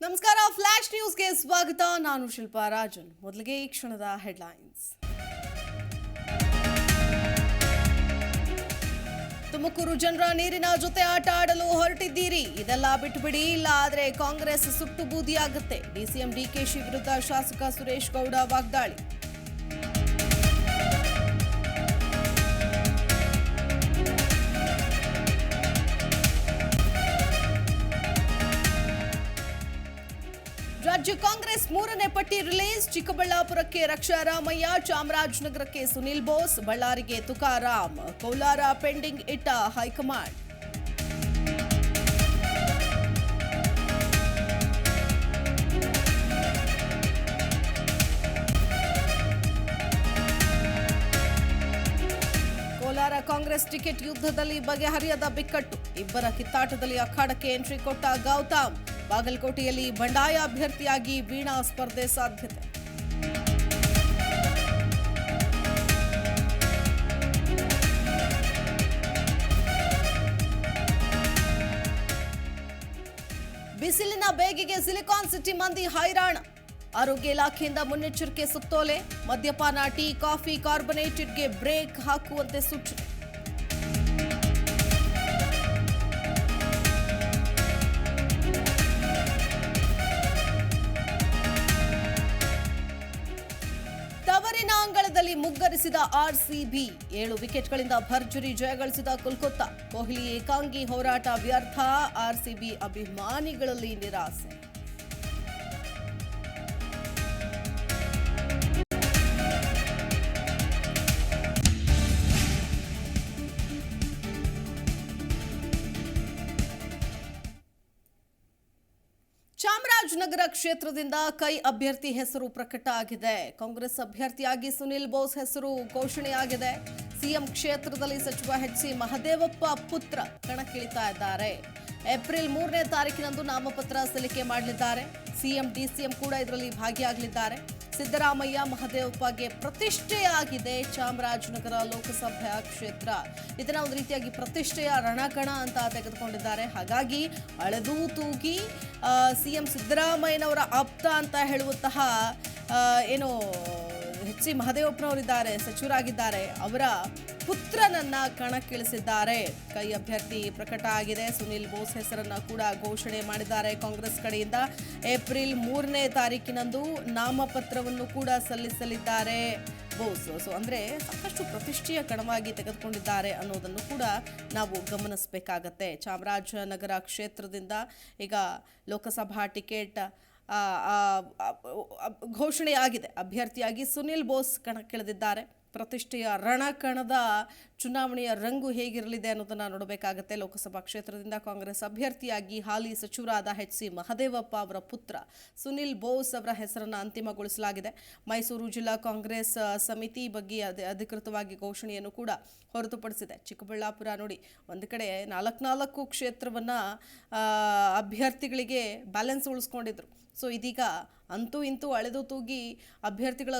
ನಮಸ್ಕಾರ, ಫ್ಲಾಶ್ ನ್ಯೂಸ್ಗೆ ಸ್ವಾಗತ. ನಾನು ಶಿಲ್ಪಾ ರಾಜನ್. ಮೊದಲಿಗೆ ಈ ಕ್ಷಣದ ಹೆಡ್ಲೈನ್ಸ್. ತುಮಕೂರು ಜನರ ನೀರಿನ ಜೊತೆ ಆಟ ಆಡಲು ಹೊರಟಿದ್ದೀರಿ, ಇದೆಲ್ಲ ಬಿಟ್ಟುಬಿಡಿ, ಇಲ್ಲ ಆದ್ರೆ ಕಾಂಗ್ರೆಸ್ ಸುಟ್ಟು ಬೂದಿಯಾಗುತ್ತೆ. ಡಿಸಿಎಂ ಡಿಕೆಶಿ ವಿರುದ್ಧ ಶಾಸಕ ಸುರೇಶ್ ಗೌಡ ವಾಗ್ದಾಳಿ. ರಾಜ್ಯ ಕಾಂಗ್ರೆಸ್ ಮೂರನೇ ಪಟ್ಟಿ ರಿಲೀಸ್. ಚಿಕ್ಕಬಳ್ಳಾಪುರಕ್ಕೆ ರಕ್ಷಾರಾಮಯ್ಯ, ಚಾಮರಾಜನಗರಕ್ಕೆ ಸುನಿಲ್ ಬೋಸ್, ಬಳ್ಳಾರಿಗೆ ತುಕಾರಾಂ, ಕೋಲಾರ ಪೆಂಡಿಂಗ್ ಇಟ್ಟ ಹೈಕಮಾಂಡ್. ಕೋಲಾರ ಕಾಂಗ್ರೆಸ್ ಟಿಕೆಟ್ ಯುದ್ಧದಲ್ಲಿ ಬಗೆಹರಿಯದ ಬಿಕ್ಕಟ್ಟು. ಇಬ್ಬರ ಕಿತ್ತಾಟದಲ್ಲಿ ಅಖಾಡಕ್ಕೆ ಎಂಟ್ರಿ ಕೊಟ್ಟ ಗೌತಮ್. ಬಾಗಲಕೋಟೆಯಲ್ಲಿ ಬಂಡಾಯ ಅಭ್ಯರ್ಥಿಯಾಗಿ ವೀಣಾ ಸ್ಪರ್ಧೆ ಸಾಧ್ಯತೆ. ಬಿಸಿಲಿನ ಬೇಗೆಗೆ ಸಿಲಿಕಾನ್ ಸಿಟಿ ಮಂದಿ ಹೈರಾಣ. ಆರೋಗ್ಯ ಇಲಾಖೆಯಿಂದ ಮುನ್ನೆಚ್ಚರಿಕೆ ಸುತ್ತೋಲೆ. ಮದ್ಯಪಾನ, ಟೀ, ಕಾಫಿ, ಕಾರ್ಬೊನೇಟೆಡ್ಗೆ ಬ್ರೇಕ್ ಹಾಕುವಂತೆ ಸೂಚನೆ. ತವರಿನ ಅಂಗಳದಲ್ಲಿ ಮುಗ್ಗರಿಸಿದ ಆರ್ಸಿಬಿ. 7 ವಿಕೆಟ್ಗಳಿಂದ ಭರ್ಜರಿ ಜಯಗಳಿಸಿದ ಕೋಲ್ಕತ್ತಾ. ಕೊಹ್ಲಿ ಏಕಾಂಗಿ ಹೋರಾಟ ವ್ಯರ್ಥ. ಆರ್ಸಿಬಿ ಅಭಿಮಾನಿಗಳಲ್ಲಿ ನಿರಾಸೆ. ಚಾಮರಾಜನಗರ ಕ್ಷೇತ್ರದಿಂದ ಕೈ ಅಭ್ಯರ್ಥಿ ಹೆಸರು ಪ್ರಕಟ ಆಗಿದೆ. ಕಾಂಗ್ರೆಸ್ ಅಭ್ಯರ್ಥಿಯಾಗಿ ಸುನಿಲ್ ಬೋಸ್ ಹೆಸರು ಘೋಷಣೆಯಾಗಿದೆ. ಸಿಎಂ ಕ್ಷೇತ್ರದಲ್ಲಿ ಸಚಿವ ಎಚ್.ಸಿ. ಮಹದೇವಪ್ಪ ಪುತ್ರ ಕಣಕ್ಕಿಳಿತಾ ಇದ್ದಾರೆ. ಏಪ್ರಿಲ್ 3ನೇ ತಾರೀಕಿನಂದು ನಾಮಪತ್ರ ಸಲ್ಲಿಕೆ ಮಾಡಲಿದ್ದಾರೆ. ಸಿಎಂ ಡಿಸಿಎಂ ಕೂಡ ಇದರಲ್ಲಿ ಭಾಗಿಯಾಗಲಿದ್ದಾರೆ. ಸಿದ್ದರಾಮಯ್ಯ ಮಹದೇವಪ್ಪಗೆ ಪ್ರತಿಷ್ಠೆಯಾಗಿದೆ ಚಾಮರಾಜನಗರ ಲೋಕಸಭಾ ಕ್ಷೇತ್ರ. ಇದನ್ನ ಒಂದು ರೀತಿಯಾಗಿ ಪ್ರತಿಷ್ಠೆಯ ರಣಕಣ ಅಂತ ತೆಗೆದುಕೊಂಡಿದ್ದಾರೆ. ಹಾಗಾಗಿ ಅಳೆದು ತೂಗಿ ಸಿಎಂ ಸಿದ್ದರಾಮಯ್ಯನವರ ಆಪ್ತ ಅಂತ ಹೇಳುವಂತಹ ಏನು ಎಚ್.ಸಿ. ಮಹದೇವಪ್ಪನವರಿದ್ದಾರೆ, ಸಚಿವರಾಗಿದ್ದಾರೆ, ಅವರ ಪುತ್ರನನ್ನ ಕಣಕ್ಕಿಳಿಸಿದ್ದಾರೆ. ಕೈ ಅಭ್ಯರ್ಥಿ ಪ್ರಕಟ ಆಗಿದೆ. ಸುನಿಲ್ ಬೋಸ್ ಹೆಸರನ್ನ ಕೂಡ ಘೋಷಣೆ ಮಾಡಿದ್ದಾರೆ ಕಾಂಗ್ರೆಸ್ ಕಡೆಯಿಂದ. ಏಪ್ರಿಲ್ 3ನೇ ತಾರೀಕಿನಂದು ನಾಮಪತ್ರವನ್ನು ಕೂಡ ಸಲ್ಲಿಸಲಿದ್ದಾರೆ ಬೋಸ್. ಅಂದ್ರೆ ಸಾಕಷ್ಟು ಪ್ರತಿಷ್ಠೆಯ ಕಣವಾಗಿ ತೆಗೆದುಕೊಂಡಿದ್ದಾರೆ ಅನ್ನೋದನ್ನು ಕೂಡ ನಾವು ಗಮನಿಸಬೇಕಾಗತ್ತೆ. ಚಾಮರಾಜನಗರ ಕ್ಷೇತ್ರದಿಂದ ಈಗ ಲೋಕಸಭಾ ಟಿಕೆಟ್ ಘೋಷಣೆಯಾಗಿದೆ. ಅಭ್ಯರ್ಥಿಯಾಗಿ ಸುನಿಲ್ ಬೋಸ್ ಕಣಕ್ಕಿಳಿದಿದ್ದಾರೆ. ಪ್ರತಿಷ್ಠೆಯ ರಣಕಣದ ಚುನಾವಣೆಯ ರಂಗು ಹೇಗಿರಲಿದೆ ಅನ್ನೋದನ್ನು ನೋಡಬೇಕಾಗತ್ತೆ. ಲೋಕಸಭಾ ಕ್ಷೇತ್ರದಿಂದ ಕಾಂಗ್ರೆಸ್ ಅಭ್ಯರ್ಥಿಯಾಗಿ ಹಾಲಿ ಸಚಿವರಾದ ಎಚ್.ಸಿ. ಮಹದೇವಪ್ಪ ಅವರ ಪುತ್ರ ಸುನಿಲ್ ಬೋಸ್ ಅವರ ಹೆಸರನ್ನು ಅಂತಿಮಗೊಳಿಸಲಾಗಿದೆ. ಮೈಸೂರು ಜಿಲ್ಲಾ ಕಾಂಗ್ರೆಸ್ ಸಮಿತಿ ಬಗ್ಗೆ ಅಧಿಕೃತವಾಗಿ ಘೋಷಣೆಯನ್ನು ಕೂಡ ಹೊರತುಪಡಿಸಿದೆ. ಚಿಕ್ಕಬಳ್ಳಾಪುರ ನೋಡಿ, ಒಂದು ಕಡೆ 4 ಕ್ಷೇತ್ರವನ್ನು ಅಭ್ಯರ್ಥಿಗಳಿಗೆ ಬ್ಯಾಲೆನ್ಸ್ ಉಳಿಸ್ಕೊಂಡಿದ್ರು. ಸೊ ಇದೀಗ ಅಂತೂ ಇಂತೂ ಅಳೆದು ತೂಗಿ ಅಭ್ಯರ್ಥಿಗಳ